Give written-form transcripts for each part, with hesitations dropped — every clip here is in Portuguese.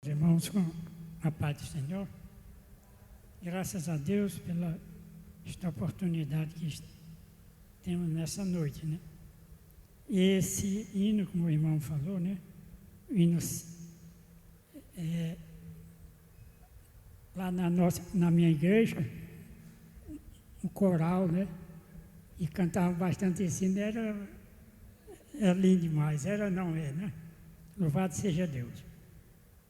Irmãos, com a paz do Senhor, graças a Deus pela esta oportunidade que temos nessa noite, né? Esse hino, como o irmão falou, né? O hino lá na minha igreja, um coral, né? E cantava bastante esse hino, era lindo demais, não é, né? Louvado seja Deus.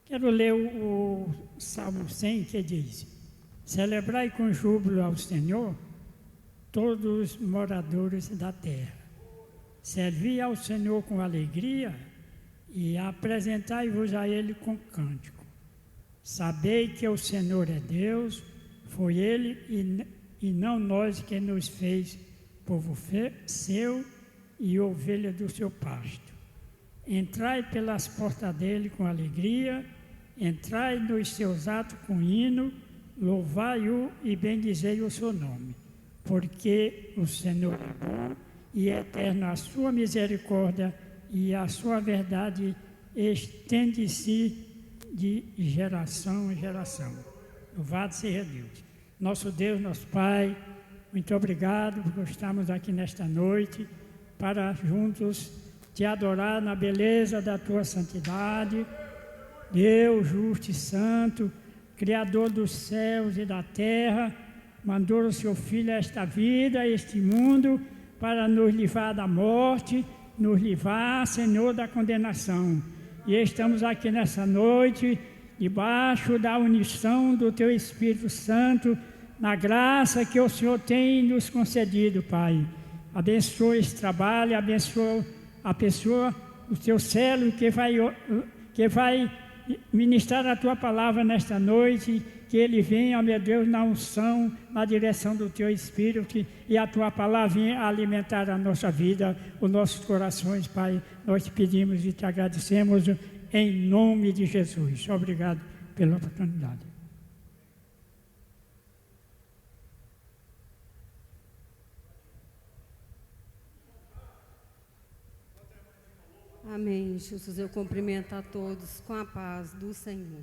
Quero ler o Salmo 100, que diz: celebrai com júbilo ao Senhor todos os moradores da terra. Servi ao Senhor com alegria e apresentai-vos a Ele com cântico. Sabei que o Senhor é Deus, foi Ele e não nós que nos fez povo seu e ovelha do seu pasto. Entrai pelas portas dele com alegria, entrai nos seus atos com hino, louvai-o e bendizei o seu nome, porque o Senhor é bom e é eterna a sua misericórdia e a sua verdade estende-se de geração em geração. Louvado seja Deus. Nosso Deus, nosso Pai, muito obrigado por estarmos aqui nesta noite para juntos te adorar na beleza da tua santidade. Deus justo e santo, Criador dos céus e da terra, mandou o seu Filho a esta vida, a este mundo, para nos livrar da morte, nos livrar, Senhor, da condenação. E estamos aqui nessa noite, debaixo da unição do teu Espírito Santo, na graça que o Senhor tem nos concedido, Pai. Abençoa esse trabalho, abençoa a pessoa, o teu servo que vai ministrar a tua palavra nesta noite, que ele venha, ó meu Deus, na unção, na direção do teu Espírito, e a tua palavra venha alimentar a nossa vida, os nossos corações, Pai. Nós te pedimos e te agradecemos em nome de Jesus. Obrigado pela oportunidade. Amém, Jesus. Eu cumprimento a todos com a paz do Senhor.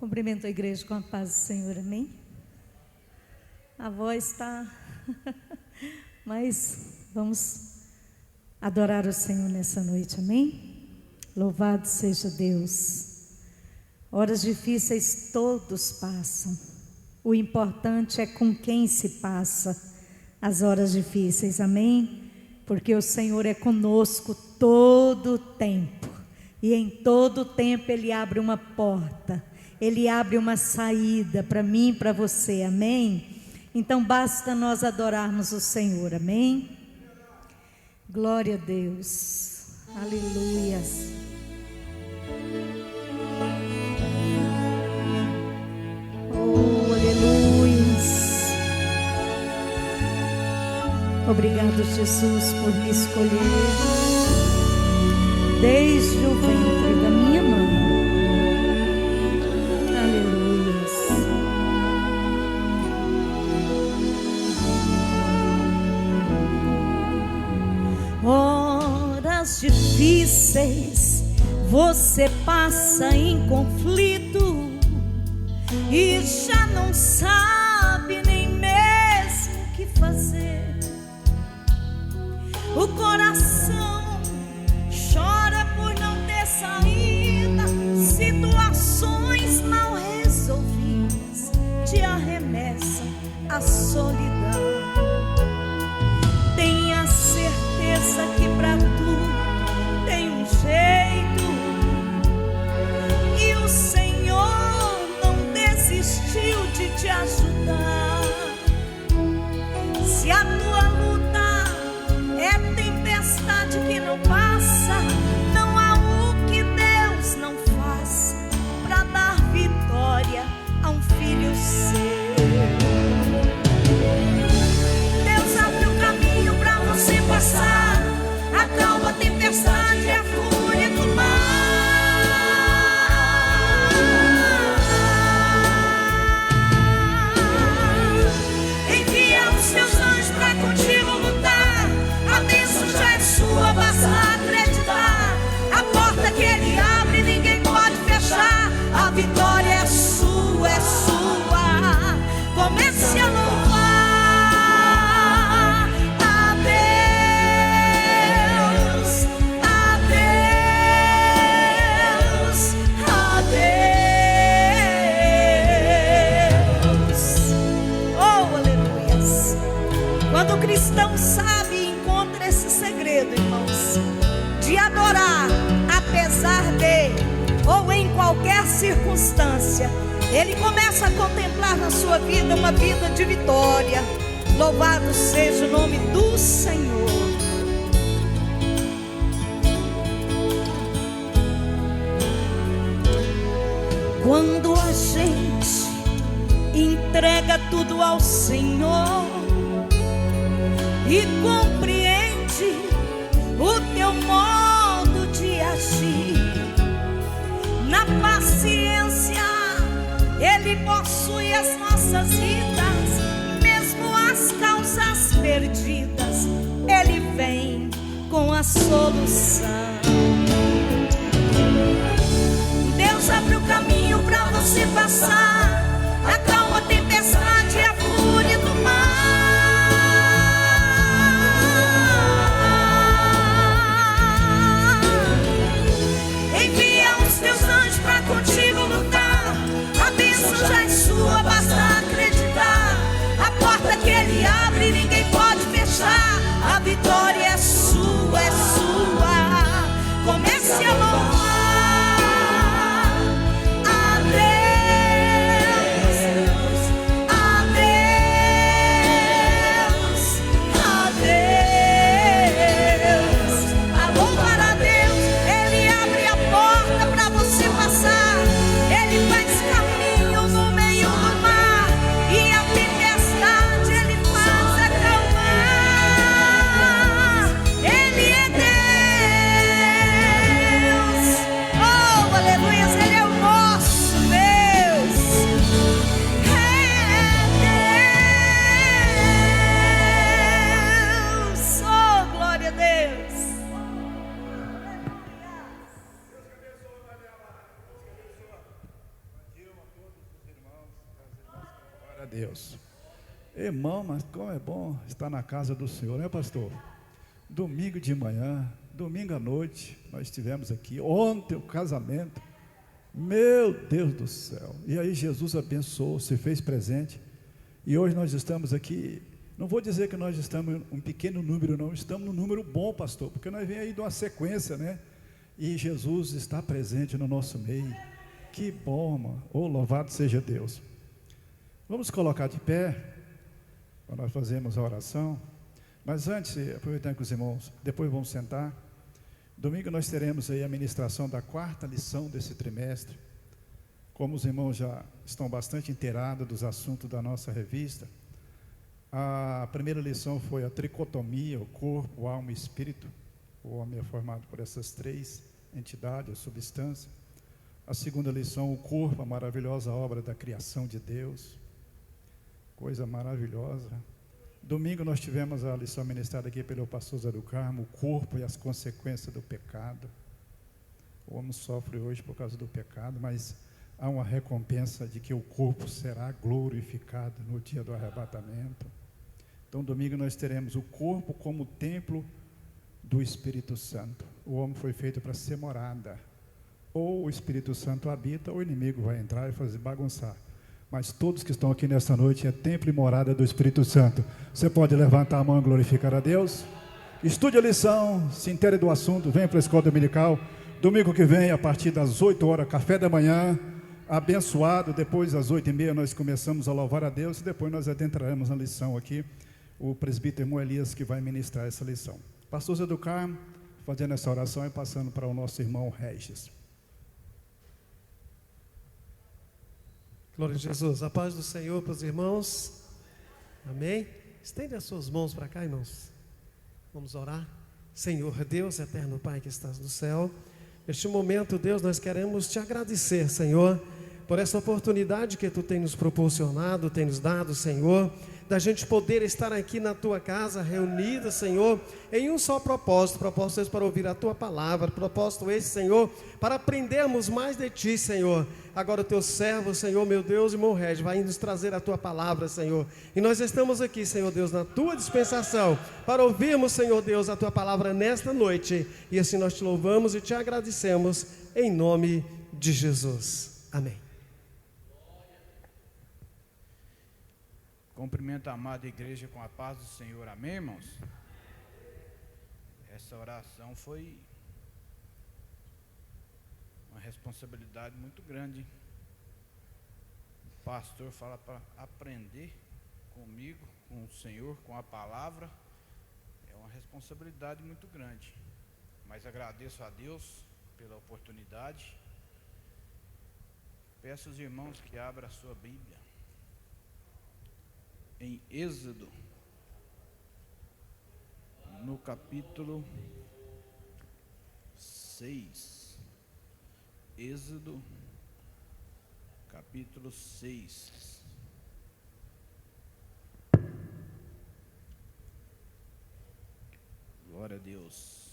Cumprimento a igreja com a paz do Senhor, amém? A voz está... Mas vamos adorar o Senhor nessa noite, amém? Louvado seja Deus. Horas difíceis todos passam. O importante é com quem se passa as horas difíceis, amém? Porque o Senhor é conosco todo o tempo. E em todo o tempo Ele abre uma porta. Ele abre uma saída para mim e para você, amém? Então basta nós adorarmos o Senhor, amém? Glória a Deus, aleluias. Oh, aleluias. Obrigado, Jesus, por me escolher desde o ventre da minha mãe. Horas difíceis você passa em conflito e já não sabe nem mesmo o que fazer. O coração chora por não ter saída, situações mal resolvidas te arremessam à solidão. Tenha certeza que pra tudo tem um jeito, e o Senhor não desistiu de te ajudar. Se a tua luta é tempestade que não passa, não há o que Deus não faça pra dar vitória a um filho seu. Passar, acalma a tempestade e a fúria do mar. Envia os seus anjos para contigo lutar. A bênção já é sua, basta acreditar. A porta que Ele abre ninguém pode fechar. A vitória é sua, é sua. Comece a louvar. Quando o cristão sabe e encontra esse segredo, irmãos, de adorar apesar de ou em qualquer circunstância, ele começa a contemplar na sua vida uma vida de vitória. Louvado seja o nome do Senhor. Quando a gente entrega tudo ao Senhor e compreende o teu modo de agir, na paciência Ele possui as nossas vidas, mesmo as causas perdidas. Ele vem com a solução. Deus abre o caminho para você passar, acalma a tempestade e a fúria do mar. Envia os teus anjos para contigo lutar. A bênção já é sua, basta acreditar. A porta que ele abre ninguém pode fechar. A vitória é sua, é sua. Comece a louvar a Deus, a Deus, a Deus. A louvar a Deus. Ele abre a porta para você passar. Ele faz caminho no meio do mar. E a tempestade ele faz acalmar. Ele é Deus. Oh, aleluia, ele é o nosso Deus. É Deus. Oh, glória a Deus. Glória a Deus. Irmão, mas como é bom estar na casa do Senhor, né, pastor? Domingo de manhã, domingo à noite, nós estivemos aqui. Ontem o casamento, meu Deus do céu. E aí Jesus abençoou, se fez presente. E hoje nós estamos aqui. Não vou dizer que nós estamos em um pequeno número, não. Estamos num número bom, pastor, porque nós vem aí de uma sequência, né? E Jesus está presente no nosso meio. Que bom, mano. Oh, louvado seja Deus. Vamos colocar de pé para nós fazermos a oração. Mas antes, aproveitando que os irmãos, depois vamos sentar. Domingo nós teremos aí a ministração da 4ª lição desse trimestre. Como os irmãos já estão bastante inteirados dos assuntos da nossa revista, a primeira lição foi a tricotomia, o corpo, alma e espírito. O homem é formado por essas 3 entidades, a substância. A segunda lição, o corpo, a maravilhosa obra da criação de Deus. Coisa maravilhosa. Domingo nós tivemos a lição ministrada aqui pelo pastor Zé do Carmo, o corpo e as consequências do pecado. O homem sofre hoje por causa do pecado, mas há uma recompensa de que o corpo será glorificado no dia do arrebatamento. Então domingo nós teremos o corpo como templo do Espírito Santo. O homem foi feito para ser morada. Ou o Espírito Santo habita, ou o inimigo vai entrar e fazer bagunçar. Mas todos que estão aqui nesta noite é templo e morada do Espírito Santo. Você pode levantar a mão e glorificar a Deus? Estude a lição, se intere do assunto, venha para a escola dominical. Domingo que vem, a partir das 8 horas, café da manhã, abençoado. Depois, às 8h30, nós começamos a louvar a Deus. E depois nós adentraremos na lição aqui. O presbítero irmão Elias que vai ministrar essa lição. Pastor Zé do Carmo, fazendo essa oração e passando para o nosso irmão Regis. Glória a Jesus. A paz do Senhor para os irmãos. Amém. Estende as suas mãos para cá, irmãos. Vamos orar. Senhor Deus, eterno Pai que estás no céu, neste momento, Deus, nós queremos te agradecer, Senhor, por essa oportunidade que tu tem nos proporcionado, tem nos dado, Senhor, da gente poder estar aqui na tua casa, reunida, Senhor, em um só propósito esse para ouvir a tua palavra, propósito esse, Senhor, para aprendermos mais de ti, Senhor. Agora o teu servo, Senhor, meu Deus, irmão Regis, vai nos trazer a tua palavra, Senhor, e nós estamos aqui, Senhor Deus, na tua dispensação, para ouvirmos, Senhor Deus, a tua palavra nesta noite, e assim nós te louvamos e te agradecemos, em nome de Jesus, amém. Cumprimento a amada igreja com a paz do Senhor, amém, irmãos? Essa oração foi uma responsabilidade muito grande. O pastor fala para aprender comigo, com o Senhor, com a palavra. É uma responsabilidade muito grande. Mas agradeço a Deus pela oportunidade. Peço aos irmãos que abram a sua Bíblia em Êxodo, no capítulo 6. Êxodo, capítulo 6. Glória a Deus.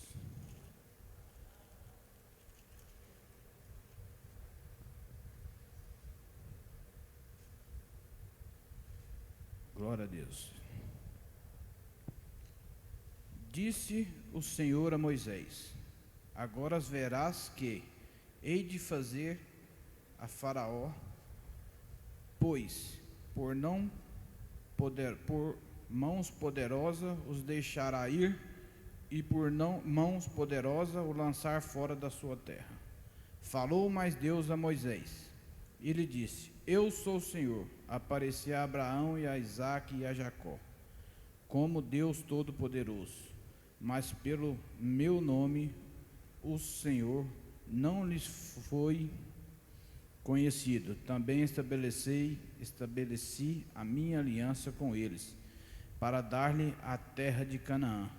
Glória a Deus. Disse o Senhor a Moisés: agora verás que hei de fazer a Faraó, pois por mãos poderosas os deixará ir, e por mãos poderosas o lançar fora da sua terra. Falou mais Deus a Moisés, e lhe disse: eu sou o Senhor. Apareci a Abraão e a Isaque e a Jacó, como Deus Todo-Poderoso, mas pelo meu nome, o Senhor, não lhes foi conhecido. Também estabeleci a minha aliança com eles, para dar-lhe a terra de Canaã,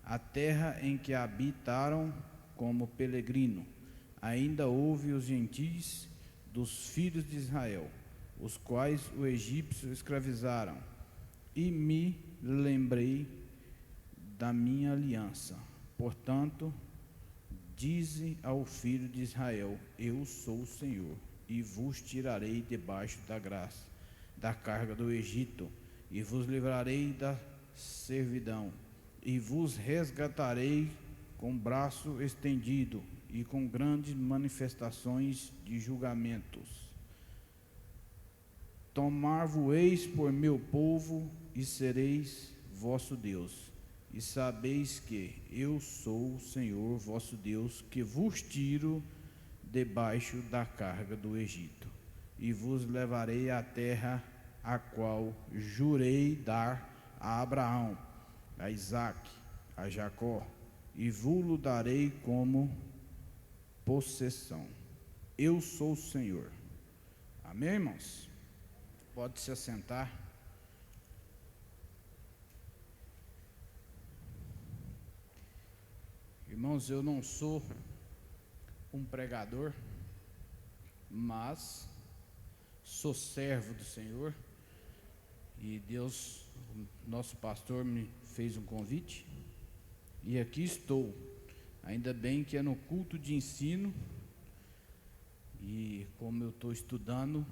a terra em que habitaram como peregrino. Ainda houve os gentis dos filhos de Israel, os quais os egípcios escravizaram, e me lembrei da minha aliança. Portanto, dize ao filho de Israel: eu sou o Senhor, e vos tirarei debaixo da carga do Egito, e vos livrarei da servidão, e vos resgatarei com braço estendido e com grandes manifestações de julgamentos. Tomar-vos-eis por meu povo, e sereis vosso Deus. E sabeis que eu sou o Senhor vosso Deus, que vos tiro debaixo da carga do Egito, e vos levarei à terra a qual jurei dar a Abraão, a Isaque, a Jacó, e vos-lo darei como possessão. Eu sou o Senhor. Amém, irmãos? Pode se assentar. Irmãos, eu não sou um pregador, mas sou servo do Senhor, e Deus, nosso pastor, me fez um convite, e aqui estou. Ainda bem que é no culto de ensino, e como eu estou estudando,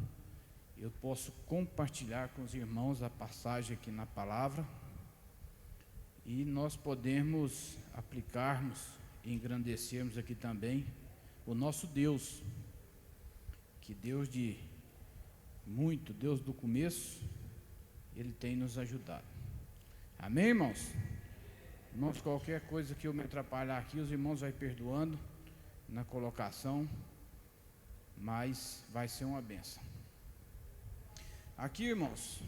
eu posso compartilhar com os irmãos a passagem aqui na palavra, e nós podemos aplicarmos e engrandecermos aqui também o nosso Deus, que Deus Deus do começo, Ele tem nos ajudado. Amém, irmãos? Irmãos, qualquer coisa que eu me atrapalhar aqui, os irmãos vão perdoando na colocação, mas vai ser uma bênção. Aqui, irmãos,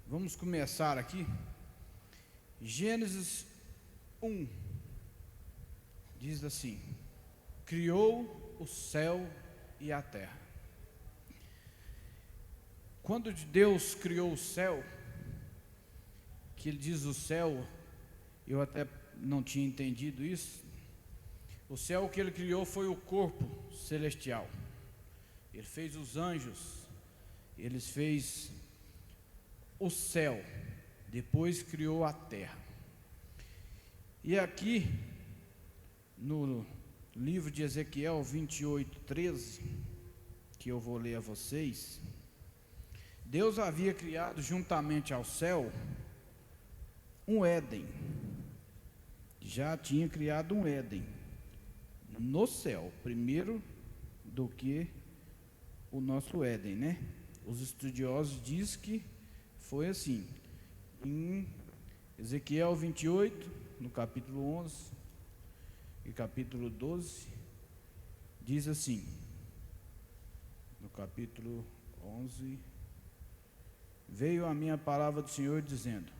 vamos começar aqui. Gênesis 1 diz assim: criou o céu e a terra. Quando Deus criou o céu, que Ele diz o céu, eu até não tinha entendido isso. O céu que Ele criou foi o corpo celestial. Ele fez os anjos, Ele fez o céu, depois criou a terra. E aqui no livro de Ezequiel 28:13, que eu vou ler a vocês, Deus havia criado juntamente ao céu um Éden. Já tinha criado um Éden no céu, primeiro do que o nosso Éden, né? Os estudiosos dizem que foi assim. Em Ezequiel 28, no capítulo 11 e capítulo 12, diz assim, no capítulo 11: veio a minha palavra do Senhor dizendo: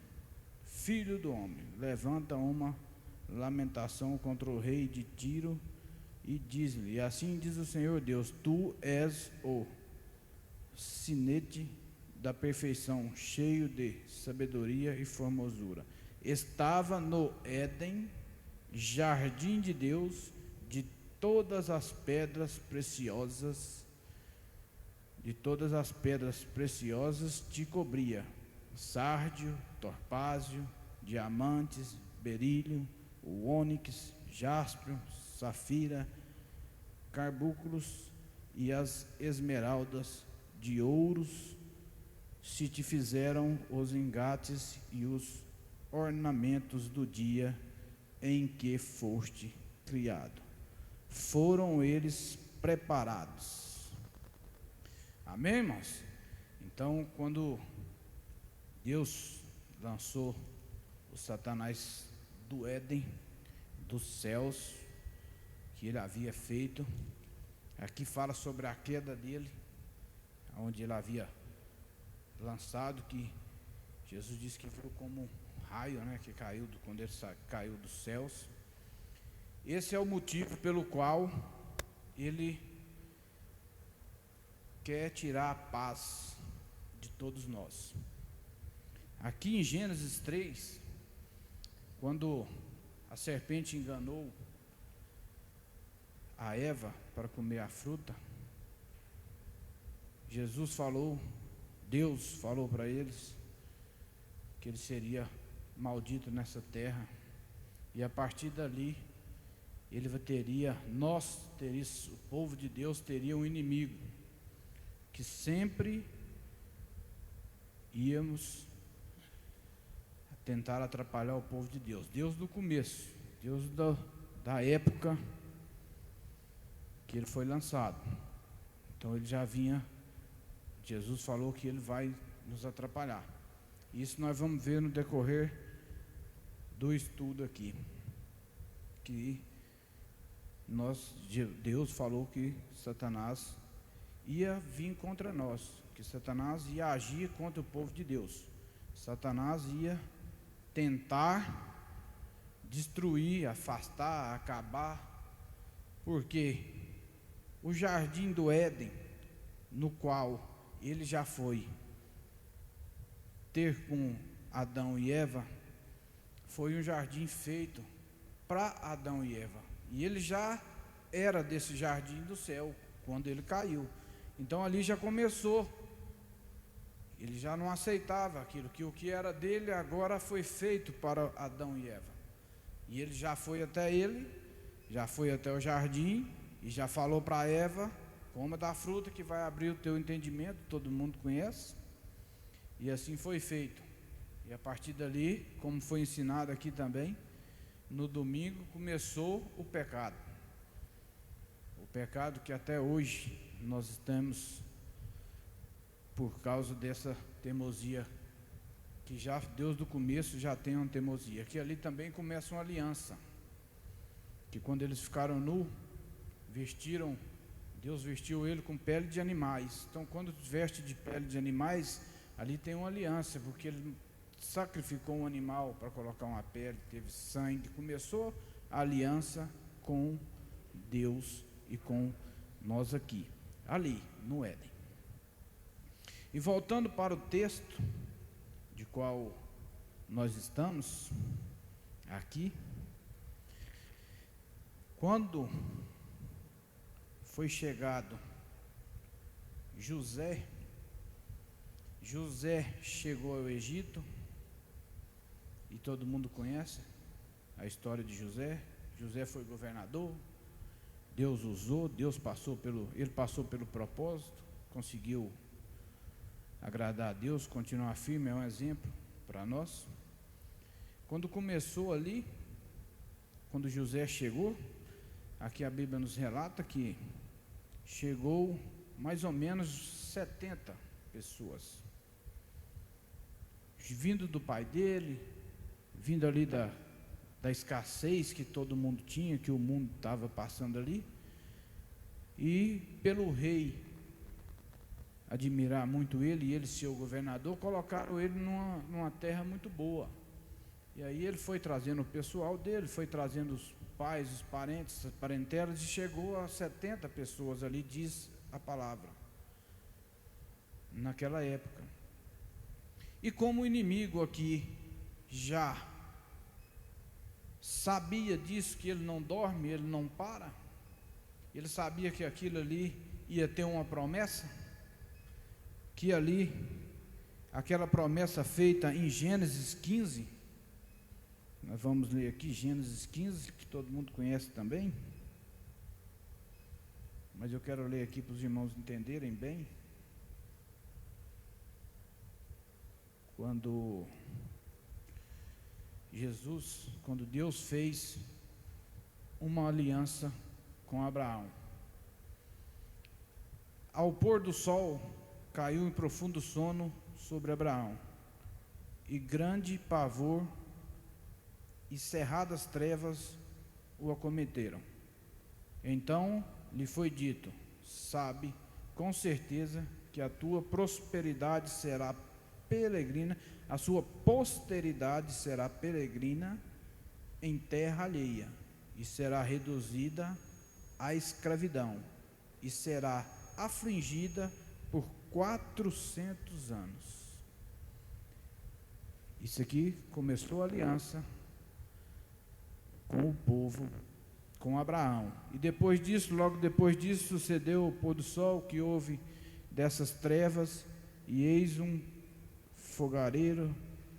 filho do homem, levanta uma lamentação contra o rei de Tiro e diz-lhe: assim diz o Senhor Deus, tu és o sinete da perfeição, cheio de sabedoria e formosura. Estava no Éden, jardim de Deus, de todas as pedras preciosas, te cobria: sárdio, torpázio, diamantes, berílio, o ônix, jaspe, safira, carbúnculos e as esmeraldas de ouros se te fizeram os engates e os ornamentos do dia em que foste criado. Foram eles preparados. Amém, irmãos? Então, quando Deus lançou o Satanás do Éden, dos céus, que ele havia feito, aqui fala sobre a queda dele, onde ele havia lançado, que Jesus disse que foi como um raio, né, que caiu quando ele caiu dos céus. Esse é o motivo pelo qual ele quer tirar a paz de todos nós. Aqui em Gênesis 3, quando a serpente enganou a Eva para comer a fruta, Deus falou para eles que ele seria maldito nessa terra, e a partir dali o povo de Deus teria um inimigo, que sempre íamos tentar atrapalhar o povo de Deus. Deus do começo, Deus da época que ele foi lançado. Então ele já vinha, Jesus falou que ele vai nos atrapalhar. Isso nós vamos ver no decorrer do estudo aqui, que Deus falou que Satanás ia vir contra nós, que Satanás ia agir contra o povo de Deus. Satanás ia tentar destruir, afastar, acabar, porque o jardim do Éden, no qual ele já foi ter com Adão e Eva, foi um jardim feito para Adão e Eva, e ele já era desse jardim do céu quando ele caiu. Então ali já começou, ele já não aceitava aquilo, que o que era dele agora foi feito para Adão e Eva, e ele já foi até o jardim, e já falou para Eva: coma da fruta que vai abrir o teu entendimento. Todo mundo conhece. E assim foi feito. E a partir dali, como foi ensinado aqui também, no domingo começou o pecado. O pecado que até hoje nós estamos, por causa dessa teimosia, que já Deus do começo já tem uma teimosia, que ali também começa uma aliança, que quando eles ficaram nus, Deus vestiu ele com pele de animais. Então quando veste de pele de animais, ali tem uma aliança, porque ele sacrificou um animal para colocar uma pele, teve sangue, começou a aliança com Deus e com nós aqui, ali no Éden. E voltando para o texto de qual nós estamos aqui, quando foi chegado José chegou ao Egito, e todo mundo conhece a história de José. José foi governador, Deus usou, ele passou pelo propósito, conseguiu agradar a Deus, continuar firme, é um exemplo para nós. Quando começou ali, quando José chegou, aqui a Bíblia nos relata que chegou mais ou menos 70 pessoas, vindo do pai dele, vindo ali da escassez que todo mundo tinha, que o mundo estava passando ali, e pelo rei admirar muito ele, e ele ser o governador, colocaram ele numa terra muito boa. E aí ele foi trazendo o pessoal dele, foi trazendo os pais, os parentes, as parentelas, e chegou a 70 pessoas ali, diz a palavra, naquela época. E como o inimigo aqui já sabia disso, que ele não dorme, ele não para, ele sabia que aquilo ali ia ter uma promessa, que ali, aquela promessa feita em Gênesis 15, Nós vamos ler aqui Gênesis 15, que todo mundo conhece também. Mas eu quero ler aqui para os irmãos entenderem bem. Quando Deus fez uma aliança com Abraão. Ao pôr do sol, caiu em profundo sono sobre Abraão, e grande pavor e cerradas trevas o acometeram. Então lhe foi dito: sabe com certeza que a tua prosperidade será peregrina, a sua posteridade será peregrina em terra alheia, e será reduzida à escravidão, e será afligida por 400 anos. Isso aqui começou a aliança com o povo, com Abraão. E depois disso, logo depois disso, sucedeu o pôr do sol, que houve dessas trevas, e eis um fogareiro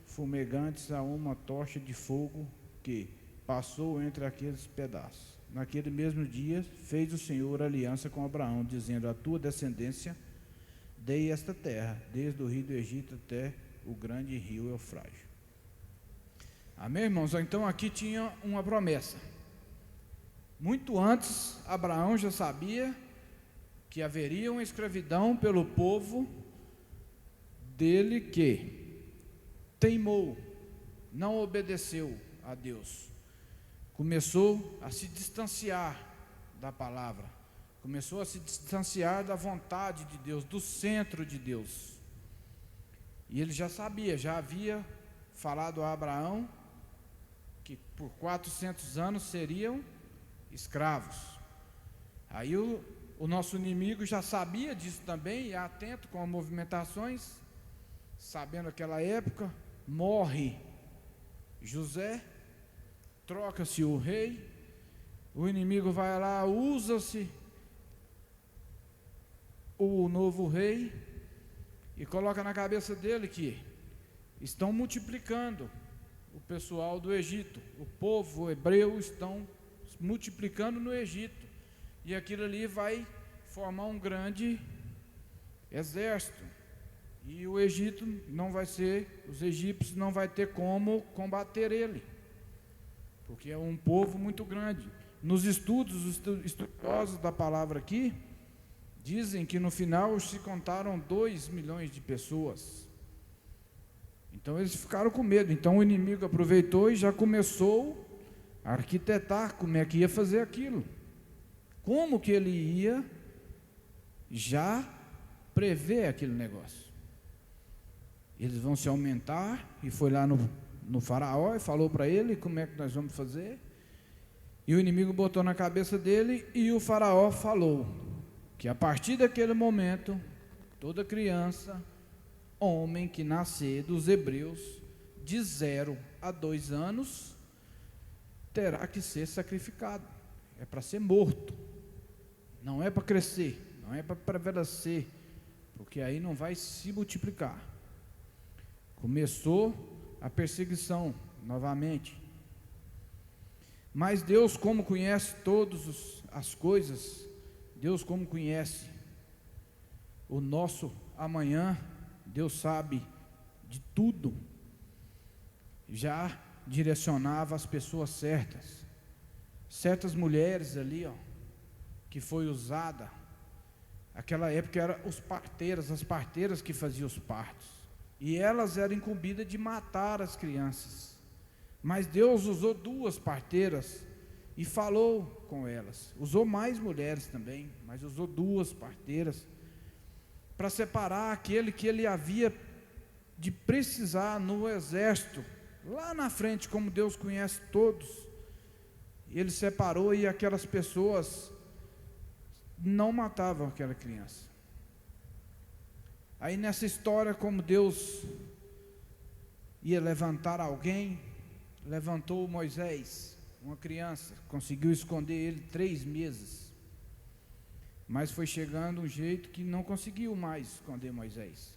fumegante a uma tocha de fogo que passou entre aqueles pedaços. Naquele mesmo dia fez o Senhor aliança com Abraão, dizendo: a tua descendência dei esta terra, desde o rio do Egito até o grande rio Eufrates. Amém, irmãos? Então aqui tinha uma promessa. Muito antes, Abraão já sabia que haveria uma escravidão pelo povo dele que teimou, não obedeceu a Deus, começou a se distanciar da palavra, começou a se distanciar da vontade de Deus, do centro de Deus. E ele já sabia, já havia falado a Abraão que por 400 anos seriam escravos. Aí o nosso inimigo já sabia disso também, e é atento com as movimentações, sabendo aquela época, morre José, troca-se o rei, o inimigo vai lá, usa-se o novo rei e coloca na cabeça dele que estão multiplicando o pessoal do Egito, o povo hebreu estão multiplicando no Egito, e aquilo ali vai formar um grande exército, e o Egito não vai ser, os egípcios não vai ter como combater ele, porque é um povo muito grande. Nos estudos, os estudiosos da palavra aqui dizem que no final se contaram 2 milhões de pessoas. Então eles ficaram com medo. Então o inimigo aproveitou e já começou a arquitetar como é que ia fazer aquilo, como que ele ia já prever aquele negócio. Eles vão se aumentar, e foi lá no faraó e falou para ele como é que nós vamos fazer, e o inimigo botou na cabeça dele, e o faraó falou que a partir daquele momento, toda criança, homem que nascer dos hebreus, de 0 a 2 anos, terá que ser sacrificado, é para ser morto, não é para crescer, não é para prevalecer, porque aí não vai se multiplicar. Começou a perseguição novamente. Mas Deus, como conhece todas as coisas, Deus, como conhece o nosso amanhã, Deus sabe de tudo, já direcionava as pessoas certas, certas mulheres ali, que foi usada, aquela época eram as parteiras que faziam os partos, e elas eram incumbidas de matar as crianças, mas Deus usou 2 parteiras e falou com elas, usou mais mulheres também, mas usou 2 parteiras, para separar aquele que ele havia de precisar no exército, lá na frente, como Deus conhece todos, ele separou, e aquelas pessoas não matavam aquela criança. Aí nessa história, como Deus ia levantar alguém, levantou Moisés, uma criança, conseguiu esconder ele 3 meses, mas foi chegando um jeito que não conseguiu mais esconder Moisés,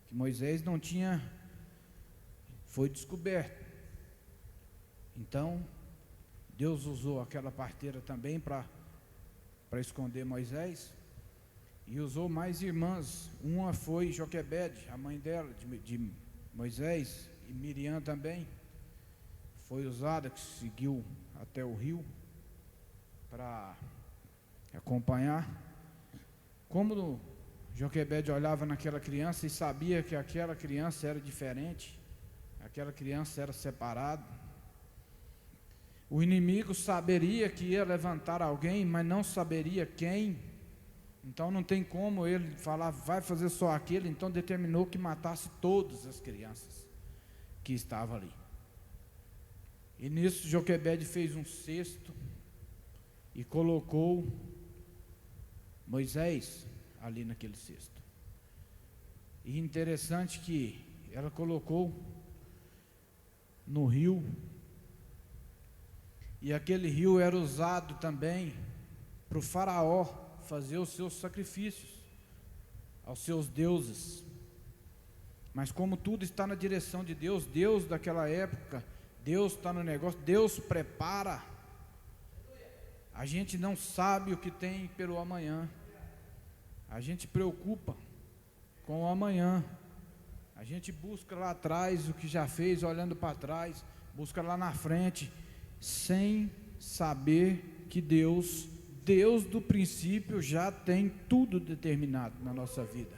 que Moisés não tinha, foi descoberto, Então, Deus usou aquela parteira também para esconder Moisés, e usou mais irmãs. Uma foi Joquebede, a mãe dela, de Moisés, e Miriam também foi usada, que seguiu até o rio para acompanhar. Como Joquebede olhava naquela criança e sabia que aquela criança era diferente, aquela criança era separada. O inimigo saberia que ia levantar alguém, mas não saberia quem. Então não tem como ele falar, vai fazer só aquele. Então determinou que matasse todas as crianças que estavam ali. E nisso Joquebede fez um cesto e colocou Moisés ali naquele cesto. E interessante que ela colocou no rio, e aquele rio era usado também para o faraó fazer os seus sacrifícios aos seus deuses. Mas como tudo está na direção de Deus, Deus daquela época, Deus está no negócio, Deus prepara. A gente não sabe o que tem pelo amanhã, a gente preocupa com o amanhã, a gente busca lá atrás o que já fez, olhando para trás, busca lá na frente, sem saber que Deus do princípio já tem tudo determinado na nossa vida.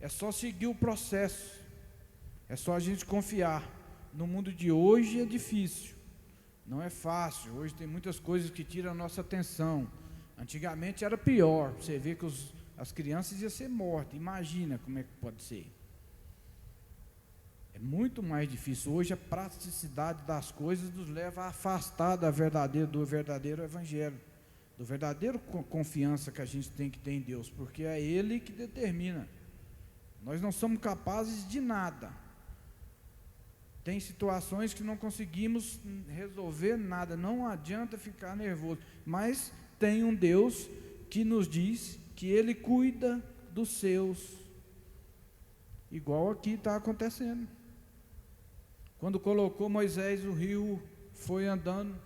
É só seguir o processo, é só a gente confiar. No mundo de hoje é difícil, não é fácil. Hoje tem muitas coisas que tiram a nossa atenção. Antigamente era pior, você vê que as crianças iam ser mortas. Imagina como é que pode ser. É muito mais difícil. Hoje a praticidade das coisas nos leva a afastar do verdadeiro evangelho, do verdadeiro confiança que a gente tem que ter em Deus, porque é Ele que determina. Nós não somos capazes de nada. Tem situações que não conseguimos resolver nada, não adianta ficar nervoso, mas tem um Deus que nos diz que Ele cuida dos seus, igual aqui está acontecendo. Quando colocou Moisés, o rio foi andando,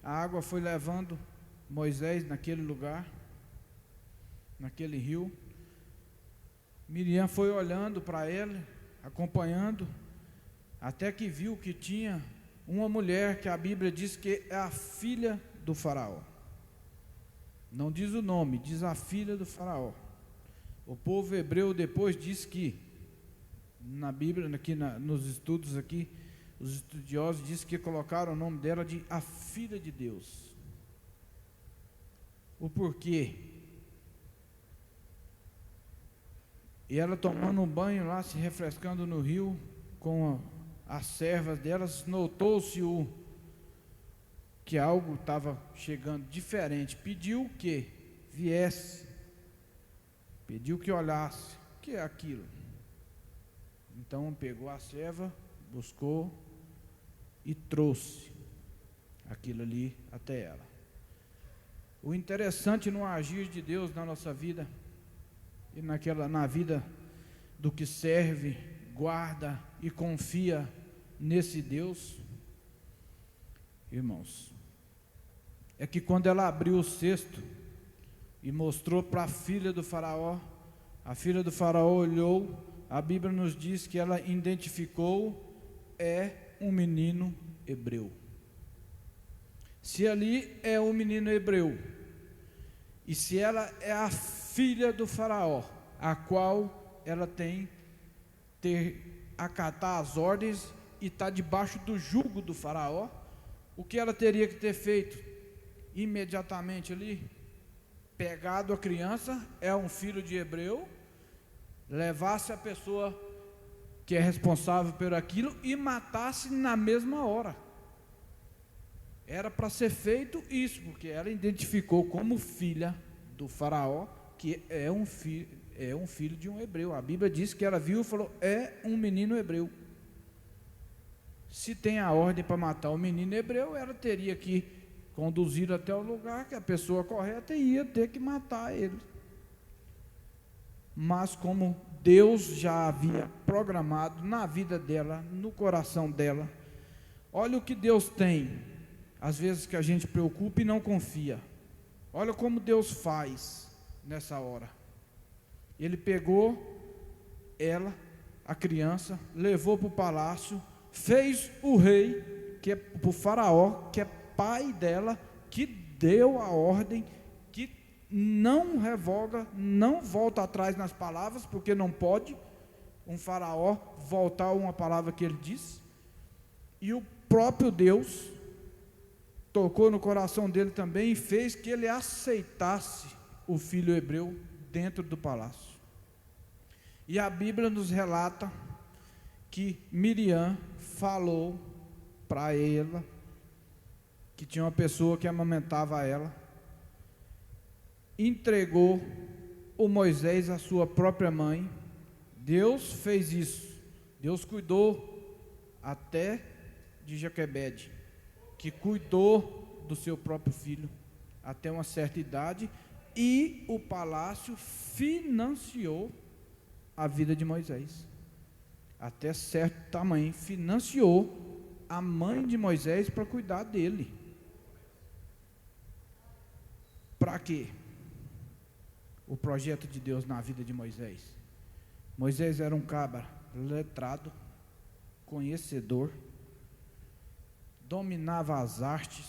a água foi levando Moisés naquele lugar, naquele rio. Miriam foi olhando para ele, acompanhando, até que viu que tinha uma mulher que a Bíblia diz que é a filha do faraó. Não diz o nome, diz a filha do faraó. O povo hebreu depois diz que, na Bíblia, aqui nos estudos aqui, os estudiosos dizem que colocaram o nome dela de a filha de Deus. O porquê? E ela tomando um banho lá, se refrescando no rio, com as servas delas, notou-se que algo estava chegando diferente, pediu que viesse, pediu que olhasse, o que é aquilo? Então pegou a serva, buscou e trouxe aquilo ali até ela. O interessante no agir de Deus na nossa vida, e na vida do que serve, guarda e confia nesse Deus, irmãos, é que quando ela abriu o cesto e mostrou para a filha do faraó, a filha do faraó olhou, a Bíblia nos diz que ela identificou, é um menino hebreu. Se ali é um menino hebreu, e se ela é a filha do faraó, a qual ela tem acatar as ordens e está debaixo do jugo do faraó, o que ela teria que ter feito? Imediatamente ali, pegado a criança, é um filho de hebreu, levasse a pessoa que é responsável por aquilo e matasse na mesma hora. Era para ser feito isso, porque ela identificou como filha do faraó, que é um filho de um hebreu. A Bíblia diz que ela viu e falou, é um menino hebreu. Se tem a ordem para matar o menino hebreu, ela teria que conduzir até o lugar que a pessoa correta ia ter que matar ele. Mas como Deus já havia programado na vida dela, no coração dela, Olha o que Deus tem, às vezes que a gente preocupa e não confia. Olha como Deus faz nessa hora. Ele pegou ela, a criança, levou para o palácio, fez o rei, que é o faraó, que é pai dela, que deu a ordem, que não revoga, não volta atrás nas palavras, porque não pode um faraó voltar a uma palavra que ele disse. E o próprio Deus tocou no coração dele também e fez que ele aceitasse o filho hebreu dentro do palácio. E a Bíblia nos relata que Miriam falou para ela que tinha uma pessoa que amamentava ela, entregou o Moisés à sua própria mãe. Deus fez isso. Deus cuidou até de Joquebede, que cuidou do seu próprio filho até uma certa idade, e o palácio financiou a vida de Moisés até certo tamanho, financiou a mãe de Moisés para cuidar dele. Para quê? O projeto de Deus na vida de Moisés. Moisés era um cabra letrado, conhecedor, dominava as artes,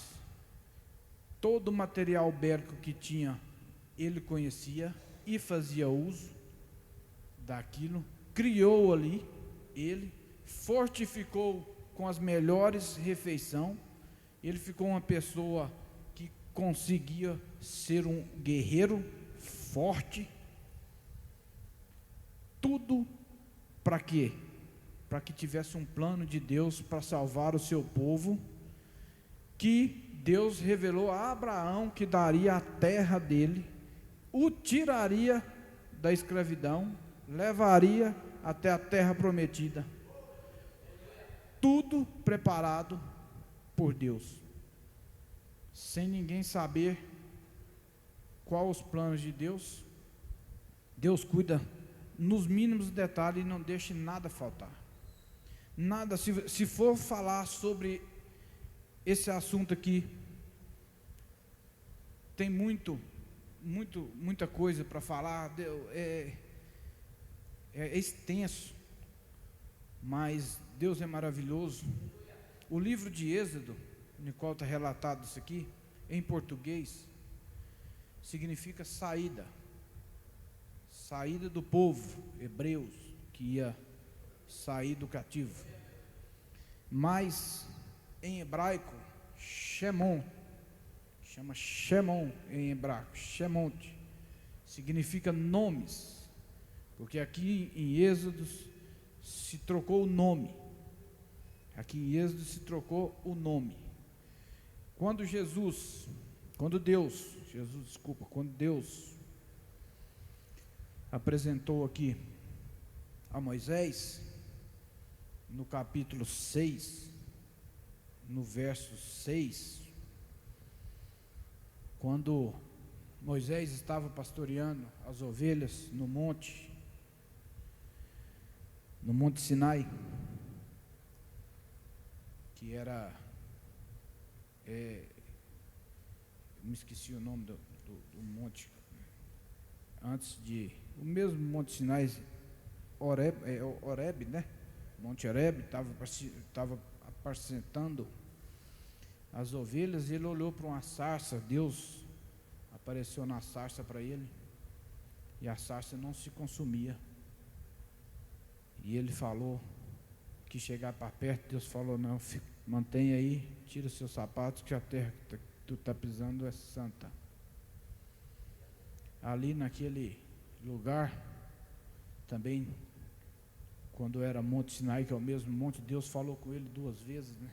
todo o material bélico que tinha, ele conhecia e fazia uso daquilo, criou ali, ele fortificou com as melhores refeições, ele ficou uma pessoa que conseguia ser um guerreiro forte. Tudo para quê? Para que tivesse um plano de Deus para salvar o seu povo, que Deus revelou a Abraão que daria a terra dele, o tiraria da escravidão, levaria até a terra prometida. Tudo preparado por Deus, sem ninguém saber quais os planos de Deus. Deus cuida nos mínimos detalhes e não deixa nada faltar. Nada, se for falar sobre esse assunto aqui, tem muita coisa para falar, é extenso, mas Deus é maravilhoso. O livro de Êxodo, no qual está relatado isso aqui, em português, significa saída do povo, hebreus, que ia sair do cativo. Mas em hebraico, Shemon, chama Shemon em hebraico, Shemonte, significa nomes, porque aqui em Êxodo se trocou o nome. Aqui em Êxodo se trocou o nome. Quando Deus apresentou aqui a Moisés, no capítulo 6, no verso 6, quando Moisés estava pastoreando as ovelhas no Monte Sinai, que era, me esqueci o nome do monte, antes de, o mesmo Monte Sinai, Horebe, né? Monte Horebe, estava apacentando as ovelhas, e ele olhou para uma sarça. Deus apareceu na sarça para ele, e a sarça não se consumia, e ele falou que chegar para perto. Deus falou: não, mantenha aí, tira seus sapatos, que a terra que tu está pisando é santa. Ali naquele lugar também, quando era Monte Sinai, que é o mesmo monte, Deus falou com ele 2 vezes, né?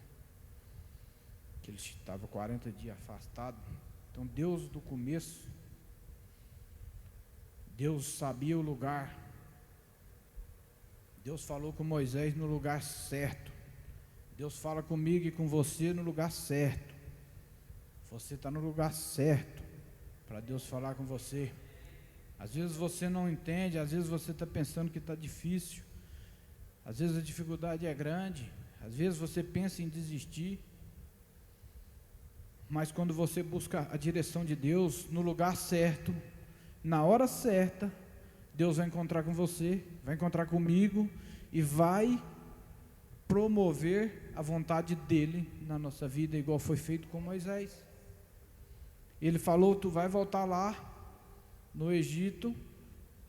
Que ele estava 40 dias afastado. Então Deus, do começo, Deus sabia o lugar. Deus falou com Moisés no lugar certo. Deus fala comigo e com você no lugar certo. Você está no lugar certo para Deus falar com você. Às vezes você não entende, às vezes você está pensando que está difícil, às vezes a dificuldade é grande, Às vezes você pensa em desistir, mas quando você busca a direção de Deus no lugar certo, na hora certa, Deus vai encontrar com você, vai encontrar comigo e vai promover a vontade dele na nossa vida, igual foi feito com Moisés. Ele falou: tu vai voltar lá no Egito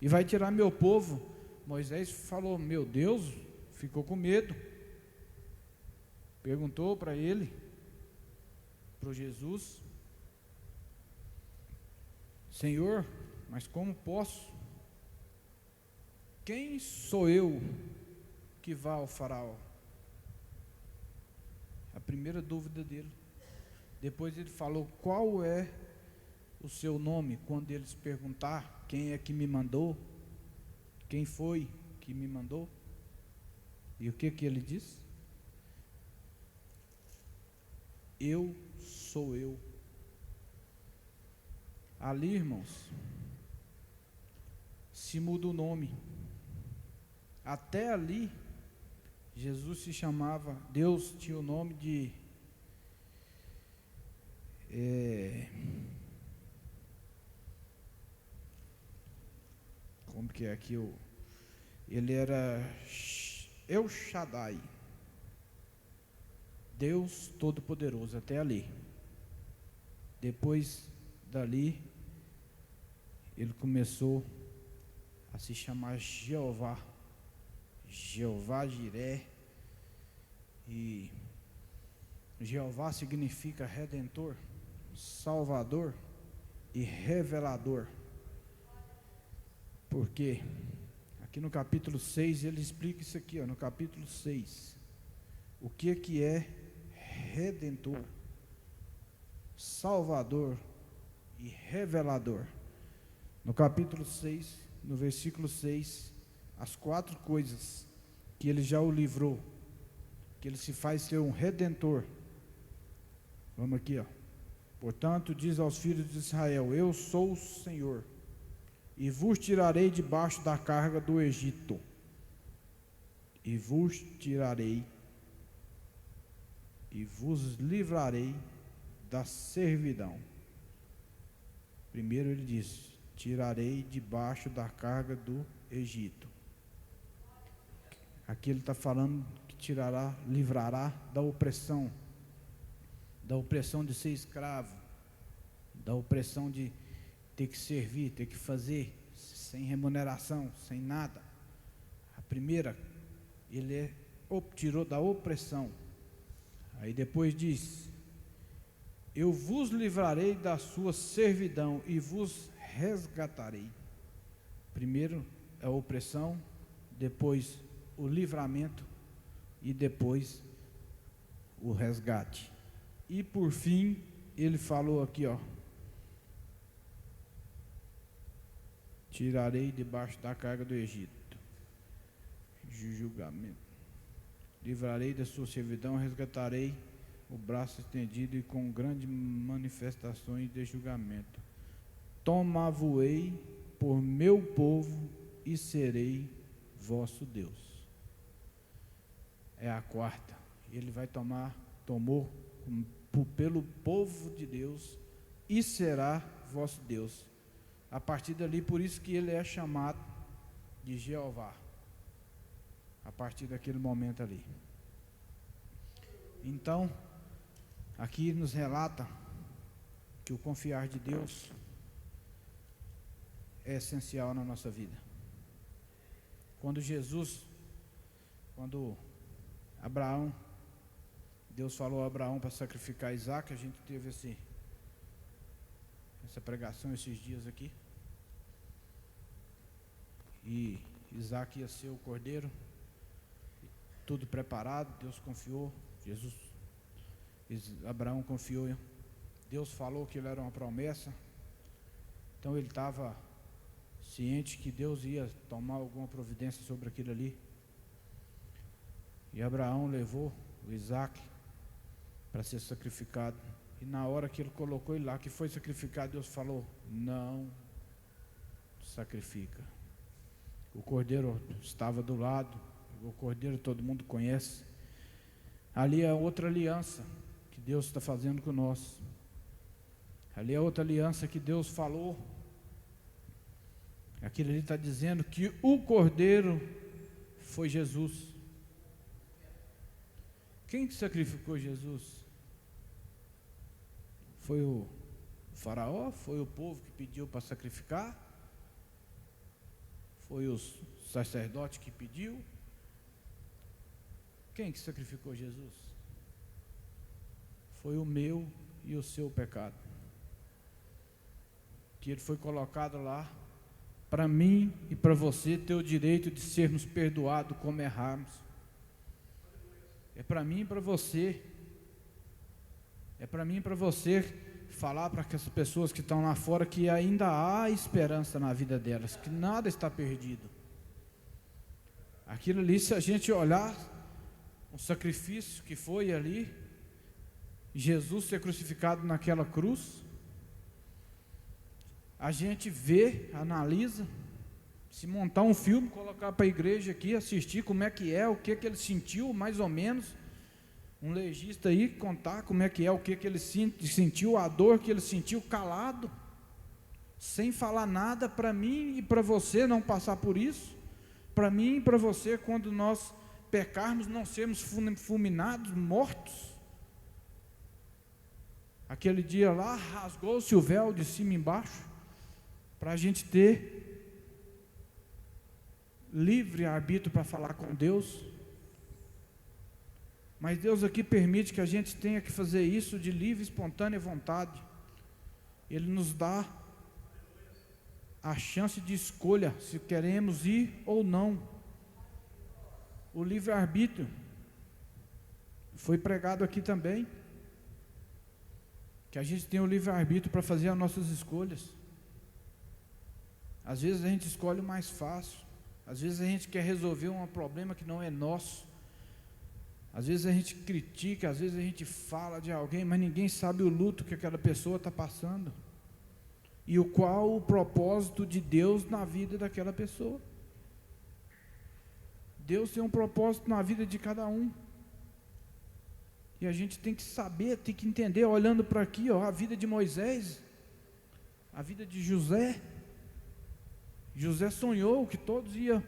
e vai tirar meu povo. Moisés falou: meu Deus, ficou com medo. Perguntou para ele, para Jesus: Senhor, mas como posso? Quem sou eu que vá ao faraó? A primeira dúvida dele. Depois ele falou: qual é o seu nome? Quando eles perguntar quem é que me mandou, quem foi que me mandou? E o que ele disse? Eu sou eu. Ali, irmãos, se muda o nome. Até ali, Jesus se chamava, Deus tinha o nome de como que é aqui? Ele era El Shaddai, Deus Todo-Poderoso, até ali. Depois dali, ele começou a se chamar Jeová, Jeová Jiré, e Jeová significa Redentor, Salvador e Revelador. Porque aqui no capítulo 6 ele explica isso aqui, no capítulo 6, o que é Redentor, Salvador e Revelador. No capítulo 6, no versículo 6, as 4 coisas que ele já o livrou, que ele se faz ser um redentor. Vamos aqui, portanto, diz aos filhos de Israel: eu sou o Senhor, e vos tirarei debaixo da carga do Egito, e vos tirarei, e vos livrarei da servidão. Primeiro ele diz: tirarei debaixo da carga do Egito. Aqui ele está falando que tirará, livrará da opressão de ser escravo, da opressão de ter que servir, ter que fazer, sem remuneração, sem nada. A primeira, ele tirou da opressão. Aí depois diz: eu vos livrarei da sua servidão e vos resgatarei. Primeiro a opressão, depois o livramento e depois o resgate. E por fim, ele falou aqui, tirarei debaixo da carga do Egito, julgamento, livrarei da sua servidão, resgatarei o braço estendido e com grandes manifestações de julgamento. Tomar-vos-ei por meu povo e serei vosso Deus. É a quarta. Ele vai tomou pelo povo de Deus e será vosso Deus. A partir dali, por isso que ele é chamado de Jeová. A partir daquele momento ali. Então, aqui nos relata que o confiar de Deus é essencial na nossa vida. Quando Abraão, Deus falou a Abraão para sacrificar Isaac, a gente teve essa pregação esses dias aqui. E Isaac ia ser o cordeiro, tudo preparado, Deus confiou, Abraão confiou, Deus falou que ele era uma promessa, então ele estava ciente que Deus ia tomar alguma providência sobre aquilo ali. E Abraão levou o Isaac para ser sacrificado, e na hora que ele colocou ele lá, que foi sacrificado, Deus falou: não sacrifica. O cordeiro estava do lado, o cordeiro todo mundo conhece, Ali é outra aliança que Deus está fazendo com nós. Ali é outra aliança que Deus falou. Aquilo ali está dizendo que o Cordeiro foi Jesus. Quem que sacrificou Jesus? Foi o faraó? Foi o povo que pediu para sacrificar? Foi o sacerdote que pediu? Quem que sacrificou Jesus? Foi o meu e o seu pecado. Que ele foi colocado lá para mim e para você ter o direito de sermos perdoados como errarmos. É para mim e para você. É para mim e para você falar para as pessoas que estão lá fora que ainda há esperança na vida delas, que nada está perdido. Aquilo ali, se a gente olhar o sacrifício que foi ali, Jesus ser crucificado naquela cruz, a gente vê, analisa, se montar um filme, colocar para a igreja aqui, assistir como é que é, o que ele sentiu, mais ou menos, um legista aí contar como é que é, o que ele sentiu, a dor que ele sentiu calado, sem falar nada, para mim e para você não passar por isso, para mim e para você, quando nós pecarmos, não sermos fulminados, mortos. Aquele dia lá, rasgou-se o véu de cima e embaixo, para a gente ter livre arbítrio para falar com Deus. Mas Deus aqui permite que a gente tenha que fazer isso de livre e espontânea vontade. Ele nos dá a chance de escolha, se queremos ir ou não. O livre-arbítrio foi pregado aqui também, que a gente tem o livre-arbítrio para fazer as nossas escolhas. Às vezes a gente escolhe o mais fácil, às vezes a gente quer resolver um problema que não é nosso, às vezes a gente critica, às vezes a gente fala de alguém, mas ninguém sabe o luto que aquela pessoa está passando, e qual o propósito de Deus na vida daquela pessoa. Deus tem um propósito na vida de cada um, e a gente tem que saber, tem que entender, olhando para aqui, ó, a vida de Moisés, a vida de José. José sonhou que todos iam